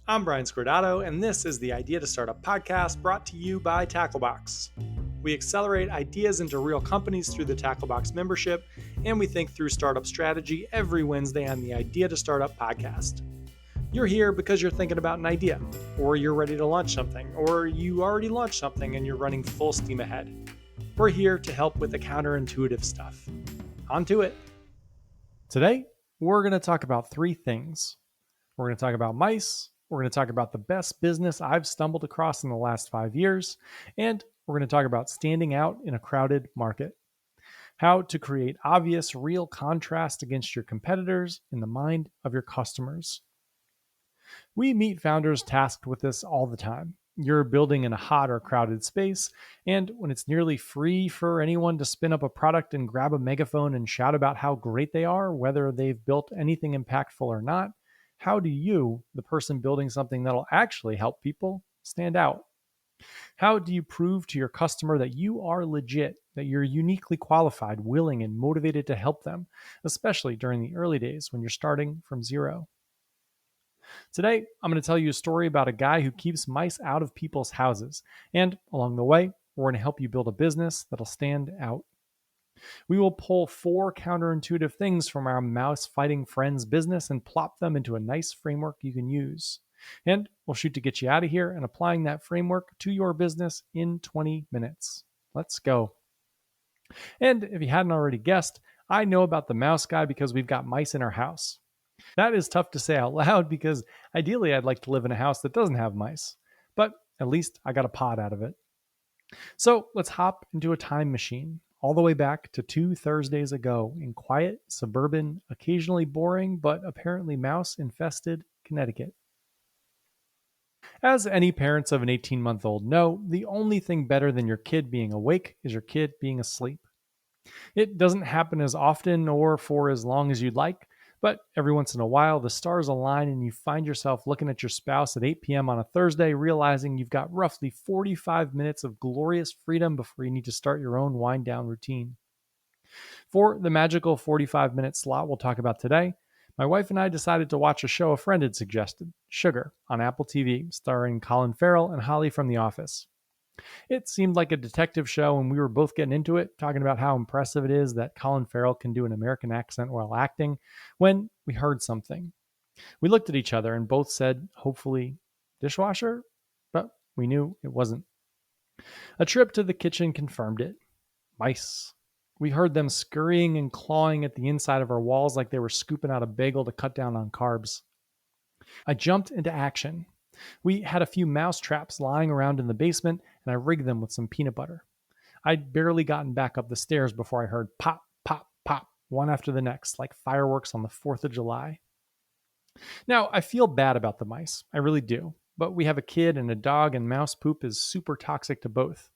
I'm Brian Scordato, and this is the Idea to Startup podcast brought to you by Tacklebox. We accelerate ideas into real companies through the Tacklebox membership, and we think through startup strategy every Wednesday on the Idea to Startup podcast. You're here because you're thinking about an idea, or you're ready to launch something, or you already launched something and you're running full steam ahead. We're here to help with the counterintuitive stuff. On to it. Today, we're going to talk about three things. We're going to talk about mice. We're going to talk about the best business I've stumbled across in the last 5 years. And we're going to talk about standing out in a crowded market. How to create obvious, real contrast against your competitors in the mind of your customers. We meet founders tasked with this all the time. You're building in a hot or crowded space, and when it's nearly free for anyone to spin up a product and grab a megaphone and shout about how great they are, whether they've built anything impactful or not, how do you, the person building something that'll actually help people, stand out? How do you prove to your customer that you are legit, that you're uniquely qualified, willing, and motivated to help them, especially during the early days when you're starting from zero? Today, I'm going to tell you a story about a guy who keeps mice out of people's houses. And along the way, we're going to help you build a business that'll stand out. We will pull 4 counterintuitive things from our mouse fighting friends business and plop them into a nice framework you can use. And we'll shoot to get you out of here and applying that framework to your business in 20 minutes. Let's go. And if you hadn't already guessed, I know about the mouse guy because we've got mice in our house. That is tough to say out loud because ideally I'd like to live in a house that doesn't have mice, but at least I got a pod out of it. So let's hop into a time machine all the way back to 2 Thursdays ago in quiet, suburban, occasionally boring, but apparently mouse infested Connecticut. As any parents of an 18-month-old know, the only thing better than your kid being awake is your kid being asleep. It doesn't happen as often or for as long as you'd like, but every once in a while the stars align and you find yourself looking at your spouse at 8 p.m. on a Thursday, realizing you've got roughly 45 minutes of glorious freedom before you need to start your own wind down routine. For the magical 45-minute slot we'll talk about today, my wife and I decided to watch a show a friend had suggested, Sugar, on Apple TV, starring Colin Farrell and Holly from The Office. It seemed like a detective show, and we were both getting into it, talking about how impressive it is that Colin Farrell can do an American accent while acting, when we heard something. We looked at each other and both said, hopefully, dishwasher? But we knew it wasn't. A trip to the kitchen confirmed it. Mice. We heard them scurrying and clawing at the inside of our walls like they were scooping out a bagel to cut down on carbs. I jumped into action. We had a few mouse traps lying around in the basement, and I rigged them with some peanut butter. I'd barely gotten back up the stairs before I heard pop, pop, pop, one after the next, like fireworks on the 4th of July. Now, I feel bad about the mice. I really do. But we have a kid and a dog, and mouse poop is super toxic to both.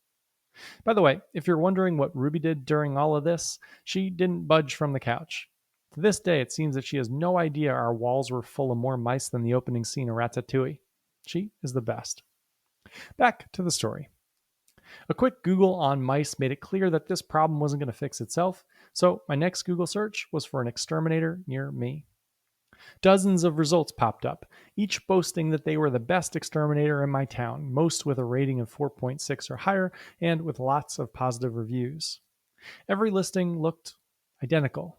By the way, if you're wondering what Ruby did during all of this, she didn't budge from the couch. To this day, it seems that she has no idea our walls were full of more mice than the opening scene of Ratatouille. She is the best. Back to the story. A quick Google on mice made it clear that this problem wasn't going to fix itself, so my next Google search was for an exterminator near me. Dozens of results popped up, each boasting that they were the best exterminator in my town, most with a rating of 4.6 or higher, and with lots of positive reviews. Every listing looked identical.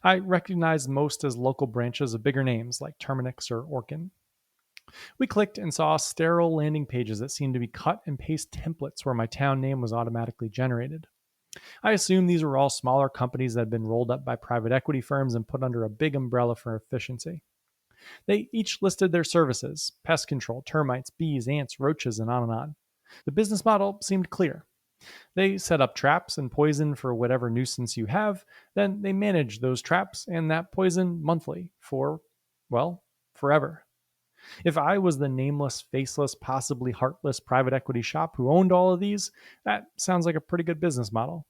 I recognized most as local branches of bigger names like Terminix or Orkin. We clicked and saw sterile landing pages that seemed to be cut and paste templates where my town name was automatically generated. I assume these were all smaller companies that had been rolled up by private equity firms and put under a big umbrella for efficiency. They each listed their services: pest control, termites, bees, ants, roaches, and on and on. The business model seemed clear. They set up traps and poison for whatever nuisance you have, then they manage those traps and that poison monthly for, well, forever. If I was the nameless, faceless, possibly heartless private equity shop who owned all of these, that sounds like a pretty good business model.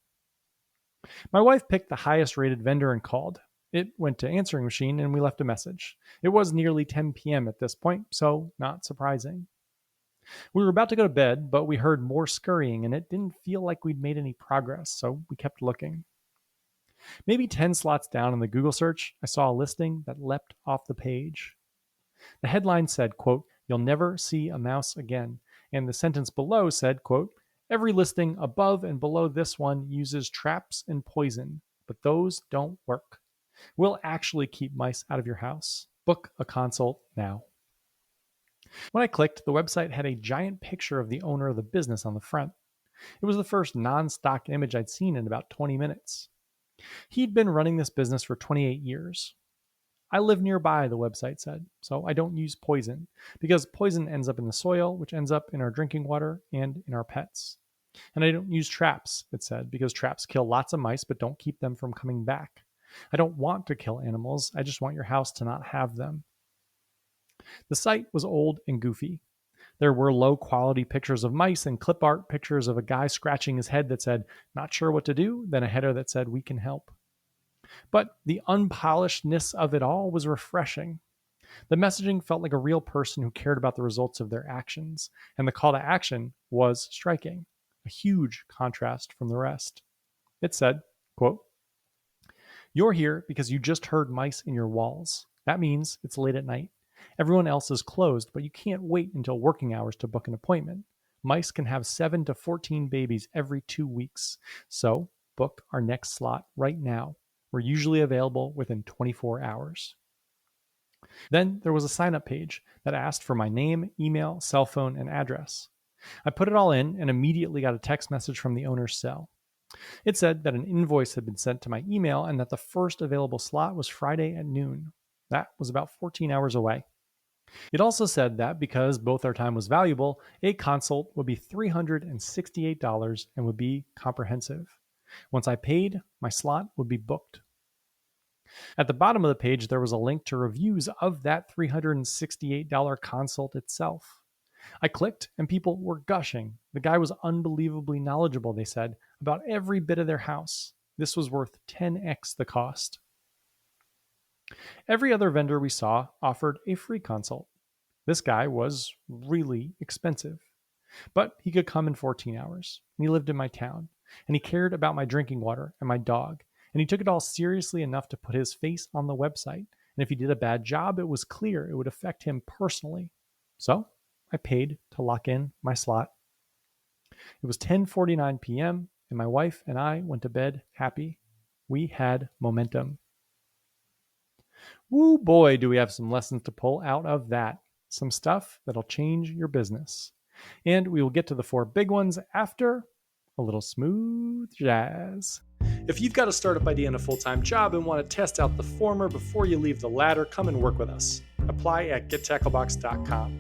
My wife picked the highest rated vendor and called. It went to answering machine and we left a message. It was nearly 10 p.m. at this point, so not surprising. We were about to go to bed, but we heard more scurrying and it didn't feel like we'd made any progress, so we kept looking. Maybe 10 slots down in the Google search, I saw a listing that leapt off the page. The headline said, quote, "You'll never see a mouse again." And the sentence below said, quote, "Every listing above and below this one uses traps and poison, but those don't work. We'll actually keep mice out of your house. Book a consult now." When I clicked, the website had a giant picture of the owner of the business on the front. It was the first non stock image I'd seen in about 20 minutes. He'd been running this business for 28 years. "I live nearby," the website said, "so I don't use poison because poison ends up in the soil, which ends up in our drinking water and in our pets. And I don't use traps," it said, "because traps kill lots of mice but don't keep them from coming back. I don't want to kill animals, I just want your house to not have them." The site was old and goofy. There were low quality pictures of mice and clip art pictures of a guy scratching his head that said, "Not sure what to do," then a header that said, "We can help." But the unpolishedness of it all was refreshing. The messaging felt like a real person who cared about the results of their actions, and the call to action was striking, a huge contrast from the rest. It said, quote, "You're here because you just heard mice in your walls. That means it's late at night. Everyone else is closed, but you can't wait until working hours to book an appointment. Mice can have 7 to 14 babies every 2 weeks. So book our next slot right now. We're usually available within 24 hours." Then there was a sign up page that asked for my name, email, cell phone, and address. I put it all in and immediately got a text message from the owner's cell. It said that an invoice had been sent to my email and that the first available slot was Friday at noon. That was about 14 hours away. It also said that because both our time was valuable, a consult would be $368 and would be comprehensive. Once I paid, my slot would be booked. At the bottom of the page, there was a link to reviews of that $368 consult itself. I clicked, and people were gushing. The guy was unbelievably knowledgeable, they said, about every bit of their house. This was worth 10x the cost. Every other vendor we saw offered a free consult. This guy was really expensive, but he could come in 14 hours, and he lived in my town, and he cared about my drinking water and my dog, and he took it all seriously enough to put his face on the website. And if he did a bad job, it was clear it would affect him personally. So I paid to lock in my slot. It was 10:49 p.m., and my wife and I went to bed happy. We had momentum. Woo boy, do we have some lessons to pull out of that. Some stuff that'll change your business. And we will get to the 4 big ones after a little smooth jazz. If you've got a startup idea and a full-time job and want to test out the former before you leave the latter, come and work with us. Apply at gettacklebox.com.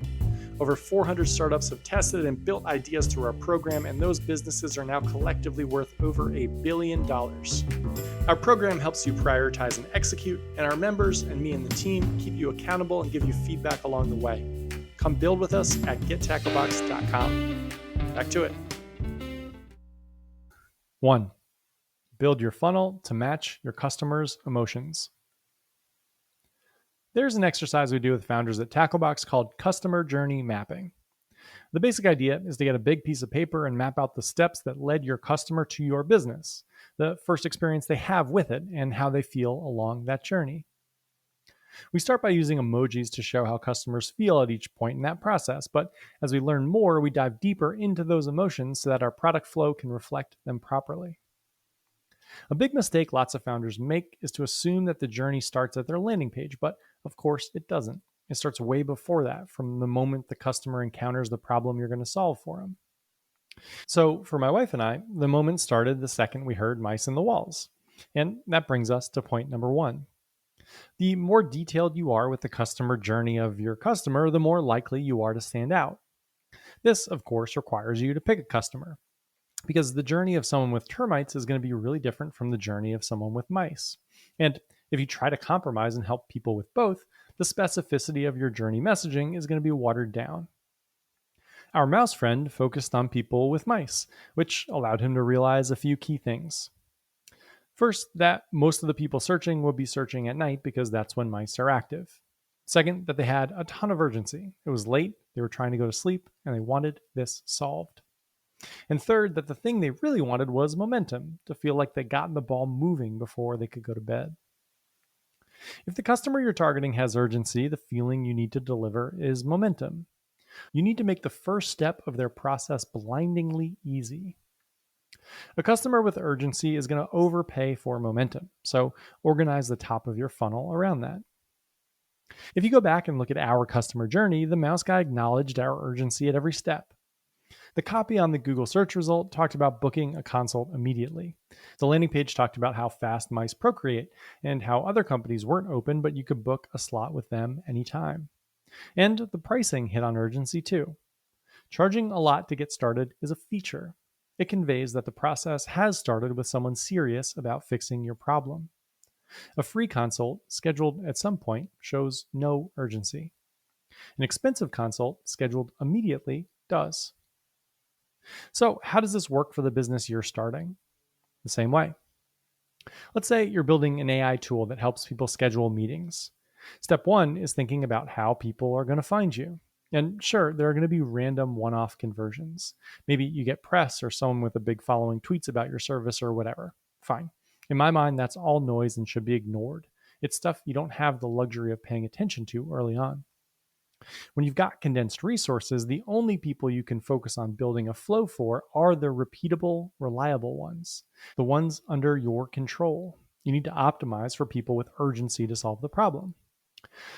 Over 400 startups have tested and built ideas through our program, and those businesses are now collectively worth over $1 billion. Our program helps you prioritize and execute, and our members and me and the team keep you accountable and give you feedback along the way. Come build with us at gettacklebox.com. Back to it. 1. Build your funnel to match your customers' emotions. There's an exercise we do with founders at Tacklebox called customer journey mapping. The basic idea is to get a big piece of paper and map out the steps that led your customer to your business, the first experience they have with it, and how they feel along that journey. We start by using emojis to show how customers feel at each point in that process, but as we learn more, we dive deeper into those emotions so that our product flow can reflect them properly. A big mistake lots of founders make is to assume that the journey starts at their landing page, but of course it doesn't. It starts way before that, from the moment the customer encounters the problem you're going to solve for them. So for my wife and I, the moment started the second we heard mice in the walls. And that brings us to point number 1. The more detailed you are with the customer journey of your customer, the more likely you are to stand out. This, of course, requires you to pick a customer, because the journey of someone with termites is going to be really different from the journey of someone with mice. And if you try to compromise and help people with both, the specificity of your journey messaging is going to be watered down. Our mouse friend focused on people with mice, which allowed him to realize a few key things. First, that most of the people searching will be searching at night because that's when mice are active. Second, that they had a ton of urgency. It was late, they were trying to go to sleep, and they wanted this solved. And third, that the thing they really wanted was momentum, to feel like they got the ball moving before they could go to bed. If the customer you're targeting has urgency, the feeling you need to deliver is momentum. You need to make the first step of their process blindingly easy. A customer with urgency is going to overpay for momentum, so organize the top of your funnel around that. If you go back and look at our customer journey, the mouse guy acknowledged our urgency at every step. The copy on the Google search result talked about booking a consult immediately. The landing page talked about how fast mice procreate and how other companies weren't open, but you could book a slot with them anytime. And the pricing hit on urgency too. Charging a lot to get started is a feature. It conveys that the process has started with someone serious about fixing your problem. A free consult scheduled at some point shows no urgency. An expensive consult scheduled immediately does. So, how does this work for the business you're starting? The same way. Let's say you're building an AI tool that helps people schedule meetings. Step one is thinking about how people are going to find you. And sure, there are going to be random one off conversions. Maybe you get press or someone with a big following tweets about your service or whatever. Fine. In my mind, that's all noise and should be ignored. It's stuff you don't have the luxury of paying attention to early on. When you've got condensed resources, the only people you can focus on building a flow for are the repeatable, reliable ones, the ones under your control. You need to optimize for people with urgency to solve the problem.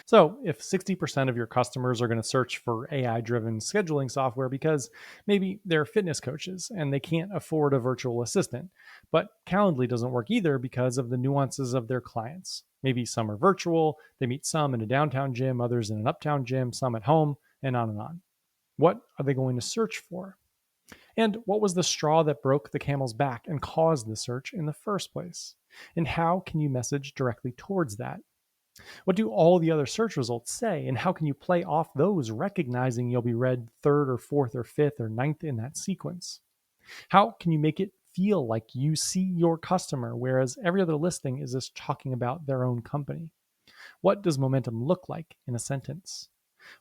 So, if 60% of your customers are going to search for AI driven scheduling software because maybe they're fitness coaches and they can't afford a virtual assistant, but Calendly doesn't work either because of the nuances of their clients. Maybe some are virtual, they meet some in a downtown gym, others in an uptown gym, some at home, and on and on. What are they going to search for? And what was the straw that broke the camel's back and caused the search in the first place? And how can you message directly towards that? What do all the other search results say, and how can you play off those, recognizing you'll be read third or fourth or fifth or ninth in that sequence? How can you make it feel like you see your customer, whereas every other listing is just talking about their own company? What does momentum look like in a sentence?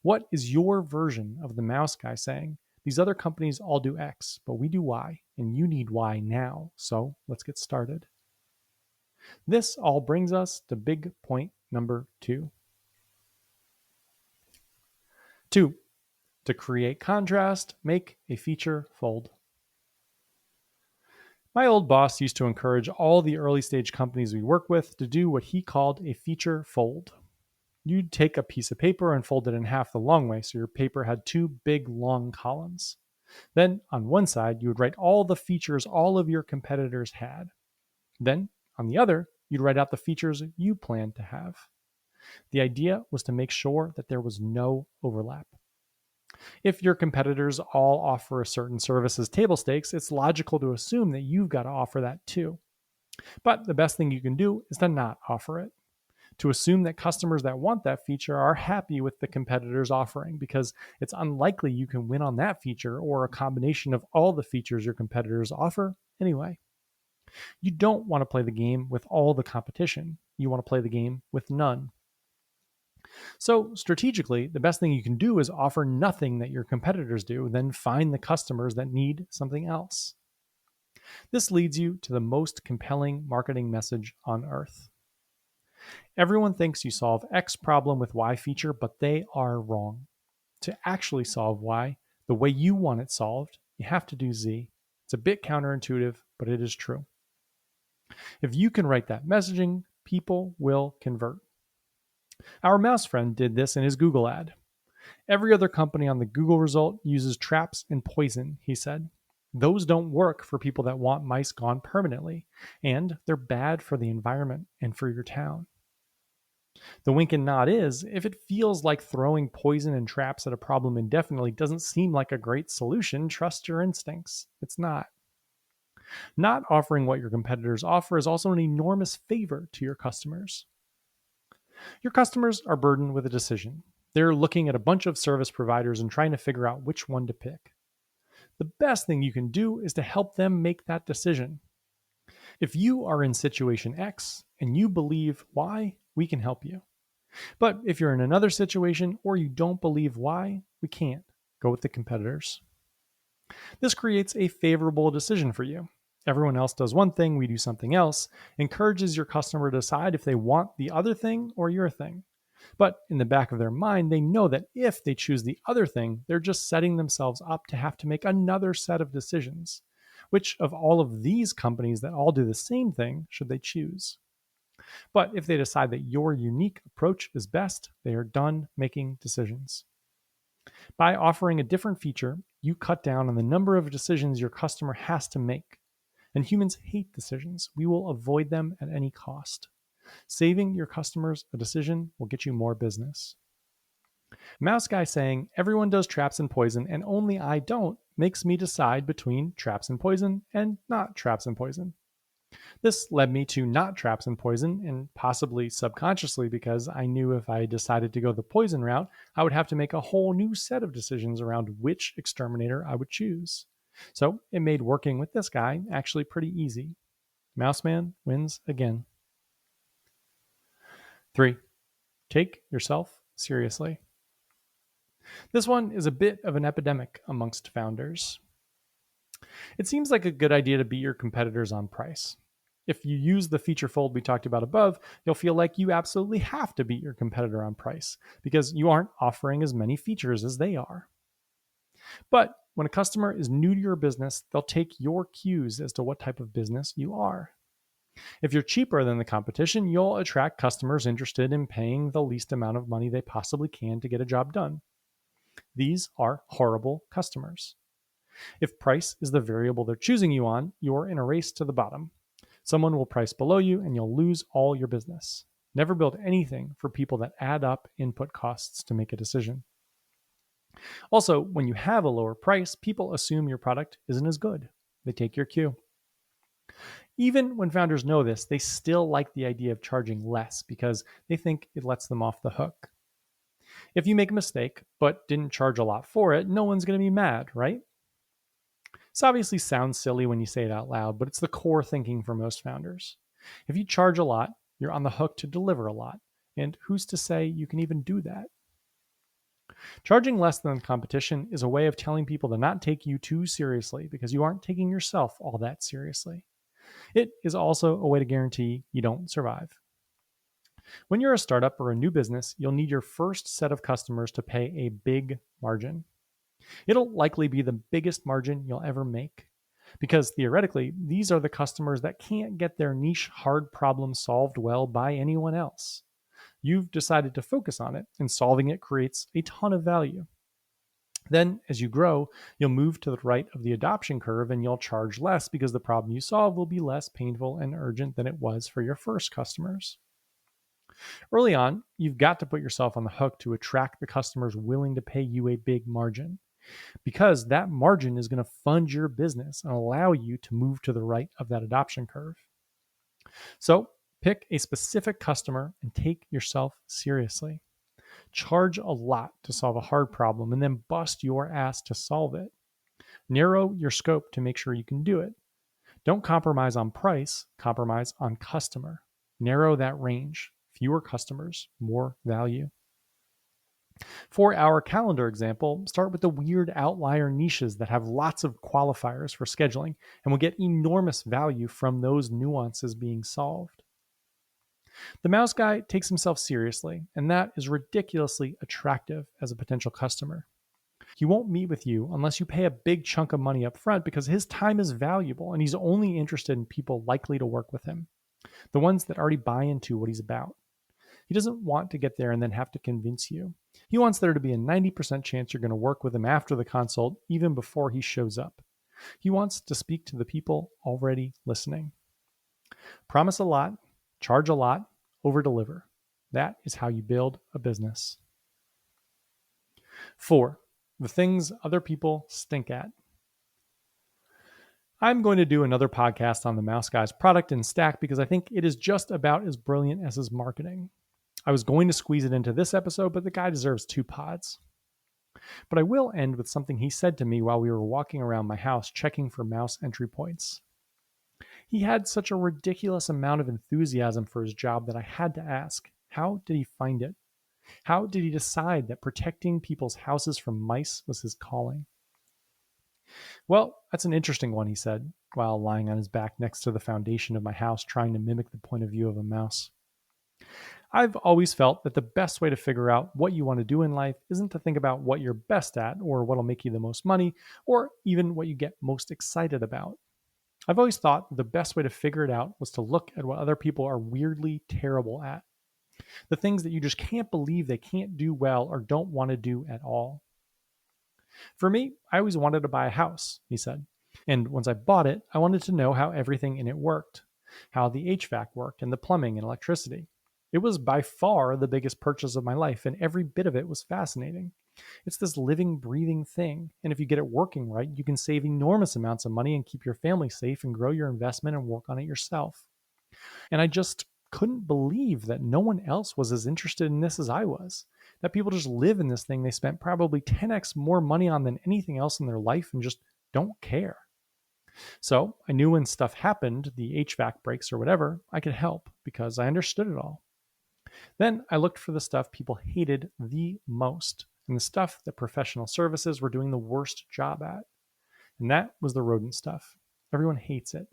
What is your version of the mouse guy saying, these other companies all do X, but we do Y, and you need Y now, so let's get started. This all brings us to big point number 2. 2. To create contrast, make a feature fold. My old boss used to encourage all the early stage companies we work with to do what he called a feature fold. You'd take a piece of paper and fold it in half the long way so your paper had 2 big long columns. Then on one side, you would write all the features all of your competitors had. Then on the other, you'd write out the features you planned to have. The idea was to make sure that there was no overlap. If your competitors all offer a certain service as table stakes, it's logical to assume that you've got to offer that too. But the best thing you can do is to not offer it. To assume that customers that want that feature are happy with the competitor's offering, because it's unlikely you can win on that feature or a combination of all the features your competitors offer anyway. You don't want to play the game with all the competition. You want to play the game with none. So, strategically, the best thing you can do is offer nothing that your competitors do, then find the customers that need something else. This leads you to the most compelling marketing message on earth. Everyone thinks you solve X problem with Y feature, but they are wrong. To actually solve Y the way you want it solved, you have to do Z. It's a bit counterintuitive, but it is true. If you can write that messaging, people will convert. Our mouse friend did this in his Google ad. Every other company on the Google result uses traps and poison, he said. Those don't work for people that want mice gone permanently, and they're bad for the environment and for your town. The wink and nod is, if it feels like throwing poison and traps at a problem indefinitely doesn't seem like a great solution, trust your instincts. It's not. Not offering what your competitors offer is also an enormous favor to your customers. Your customers are burdened with a decision. They're looking at a bunch of service providers and trying to figure out which one to pick. The best thing you can do is to help them make that decision. If you are in situation X and you believe Y, we can help you. But if you're in another situation or you don't believe Y, we can't. Go with the competitors. This creates a favorable decision for you. Everyone else does one thing, we do something else, encourages your customer to decide if they want the other thing or your thing. But in the back of their mind, they know that if they choose the other thing, they're just setting themselves up to have to make another set of decisions. Which of all of these companies that all do the same thing should they choose? But if they decide that your unique approach is best, they are done making decisions. By offering a different feature, you cut down on the number of decisions your customer has to make. And humans hate decisions. We will avoid them at any cost. Saving your customers a decision will get you more business. Mouse Guy saying, everyone does traps and poison and only I don't, makes me decide between traps and poison and not traps and poison. This led me to not traps and poison, and possibly subconsciously because I knew if I decided to go the poison route, I would have to make a whole new set of decisions around which exterminator I would choose. So it made working with this guy actually pretty easy. Mouseman wins again. 3. Take yourself seriously. This one is a bit of an epidemic amongst founders. It seems like a good idea to beat your competitors on price. If you use the feature fold we talked about above, you'll feel like you absolutely have to beat your competitor on price because you aren't offering as many features as they are. But when a customer is new to your business, they'll take your cues as to what type of business you are. If you're cheaper than the competition, you'll attract customers interested in paying the least amount of money they possibly can to get a job done. These are horrible customers. If price is the variable they're choosing you on, you're in a race to the bottom. Someone will price below you and you'll lose all your business. Never build anything for people that add up input costs to make a decision. Also, when you have a lower price, people assume your product isn't as good. They take your cue. Even when founders know this, they still like the idea of charging less because they think it lets them off the hook. If you make a mistake but didn't charge a lot for it, no one's going to be mad, right? This obviously sounds silly when you say it out loud, but it's the core thinking for most founders. If you charge a lot, you're on the hook to deliver a lot. And who's to say you can even do that? Charging less than the competition is a way of telling people to not take you too seriously because you aren't taking yourself all that seriously. It is also a way to guarantee you don't survive. When you're a startup or a new business, you'll need your first set of customers to pay a big margin. It'll likely be the biggest margin you'll ever make because theoretically, these are the customers that can't get their niche hard problem solved well by anyone else. You've decided to focus on it, and solving it creates a ton of value. Then, as you grow, you'll move to the right of the adoption curve and you'll charge less because the problem you solve will be less painful and urgent than it was for your first customers. Early on, you've got to put yourself on the hook to attract the customers willing to pay you a big margin, because that margin is going to fund your business and allow you to move to the right of that adoption curve. So pick a specific customer and take yourself seriously. Charge a lot to solve a hard problem and then bust your ass to solve it. Narrow your scope to make sure you can do it. Don't compromise on price, compromise on customer. Narrow that range. Fewer customers, more value. For our calendar example, start with the weird outlier niches that have lots of qualifiers for scheduling and will get enormous value from those nuances being solved. The mouse guy takes himself seriously, and that is ridiculously attractive as a potential customer. He won't meet with you unless you pay a big chunk of money up front because his time is valuable and he's only interested in people likely to work with him, the ones that already buy into what he's about. He doesn't want to get there and then have to convince you. He wants there to be a 90% chance you're going to work with him after the consult, even before he shows up. He wants to speak to the people already listening. Promise a lot, charge a lot, over-deliver. That is how you build a business. 4. The things other people stink at. I'm going to do another podcast on the Mouse Guy's product and stack because I think it is just about as brilliant as his marketing. I was going to squeeze it into this episode, but the guy deserves 2 pods. But I will end with something he said to me while we were walking around my house checking for mouse entry points. He had such a ridiculous amount of enthusiasm for his job that I had to ask, how did he find it? How did he decide that protecting people's houses from mice was his calling? Well, that's an interesting one, he said. while lying on his back next to the foundation of my house trying to mimic the point of view of a mouse. I've always felt that the best way to figure out what you want to do in life isn't to think about what you're best at or what'll make you the most money or even what you get most excited about. I've always thought the best way to figure it out was to look at what other people are weirdly terrible at. The things that you just can't believe they can't do well or don't want to do at all. For me, I always wanted to buy a house, he said. And once I bought it, I wanted to know how everything in it worked, how the HVAC worked and the plumbing and electricity. It was by far the biggest purchase of my life, and every bit of it was fascinating. It's this living, breathing thing, and if you get it working right, you can save enormous amounts of money and keep your family safe and grow your investment and work on it yourself. And I just couldn't believe that no one else was as interested in this as I was. That people just live in this thing they spent probably 10x more money on than anything else in their life and just don't care. So I knew when stuff happened, the HVAC breaks or whatever, I could help because I understood it all. Then I looked for the stuff people hated the most and the stuff that professional services were doing the worst job at. And that was the rodent stuff. Everyone hates it.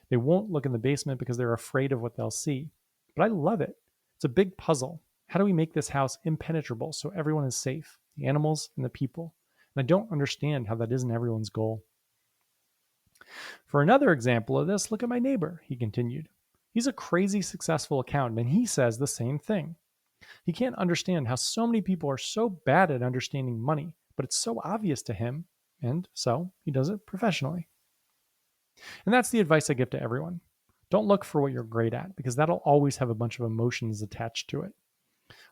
They won't look in the basement because they're afraid of what they'll see. But I love it. It's a big puzzle. How do we make this house impenetrable so everyone is safe, the animals and the people? And I don't understand how that isn't everyone's goal. For another example of this, look at my neighbor, he continued. He's a crazy successful accountant, and he says the same thing. He can't understand how so many people are so bad at understanding money, but it's so obvious to him, and so he does it professionally. And that's the advice I give to everyone. Don't look for what you're great at, because that'll always have a bunch of emotions attached to it.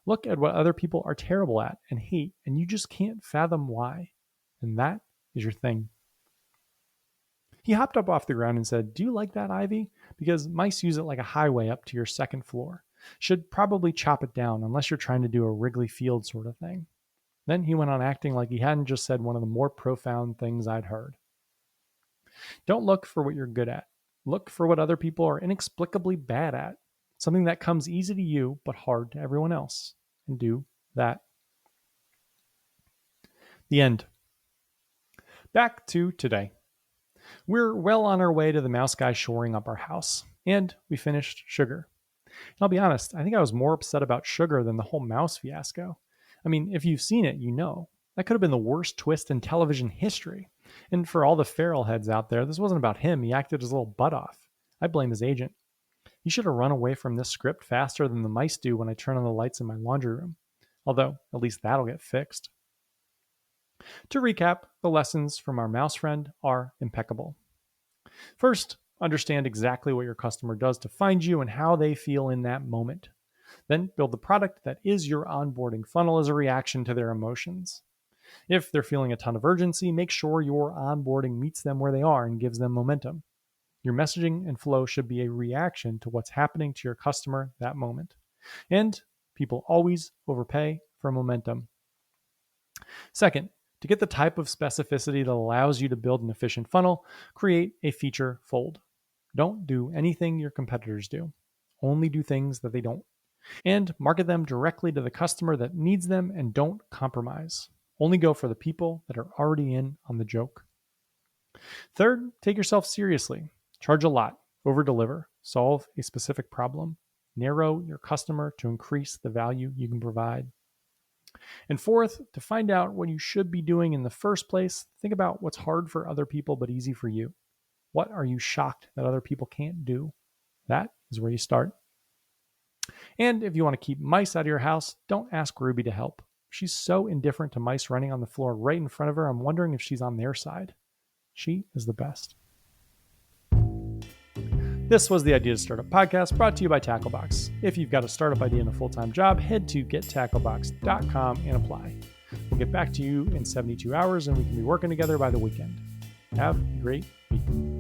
Look at what other people are terrible at and hate, and you just can't fathom why. And that is your thing. He hopped up off the ground and said, "Do you like that, Ivy? Because mice use it like a highway up to your second floor. Should probably chop it down unless you're trying to do a Wrigley Field sort of thing." Then he went on acting like he hadn't just said one of the more profound things I'd heard. Don't look for what you're good at. Look for what other people are inexplicably bad at. Something that comes easy to you but hard to everyone else. And do that. The end. Back to today. We're well on our way to the mouse guy shoring up our house. And we finished sugar. And I'll be honest, I think I was more upset about sugar than the whole mouse fiasco. I mean, if you've seen it, you know. That could have been the worst twist in television history. And for all the feral heads out there, this wasn't about him. He acted his little butt off. I blame his agent. He should have run away from this script faster than the mice do when I turn on the lights in my laundry room. Although, at least that'll get fixed. To recap, the lessons from our mouse friend are impeccable. First, understand exactly what your customer does to find you and how they feel in that moment. Then build the product that is your onboarding funnel as a reaction to their emotions. If they're feeling a ton of urgency, make sure your onboarding meets them where they are and gives them momentum. Your messaging and flow should be a reaction to what's happening to your customer that moment. And people always overpay for momentum. Second, to get the type of specificity that allows you to build an efficient funnel, create a feature fold. Don't do anything your competitors do. Only do things that they don't. And market them directly to the customer that needs them and don't compromise. Only go for the people that are already in on the joke. Third, take yourself seriously. Charge a lot. Over-deliver. Solve a specific problem. Narrow your customer to increase the value you can provide. And fourth, to find out what you should be doing in the first place, think about what's hard for other people but easy for you. What are you shocked that other people can't do? That is where you start. And if you want to keep mice out of your house, don't ask Ruby to help. She's so indifferent to mice running on the floor right in front of her, I'm wondering if she's on their side. She is the best. This was the Idea to Startup podcast brought to you by Tacklebox. If you've got a startup idea and a full-time job, head to gettacklebox.com and apply. We'll get back to you in 72 hours and we can be working together by the weekend. Have a great week.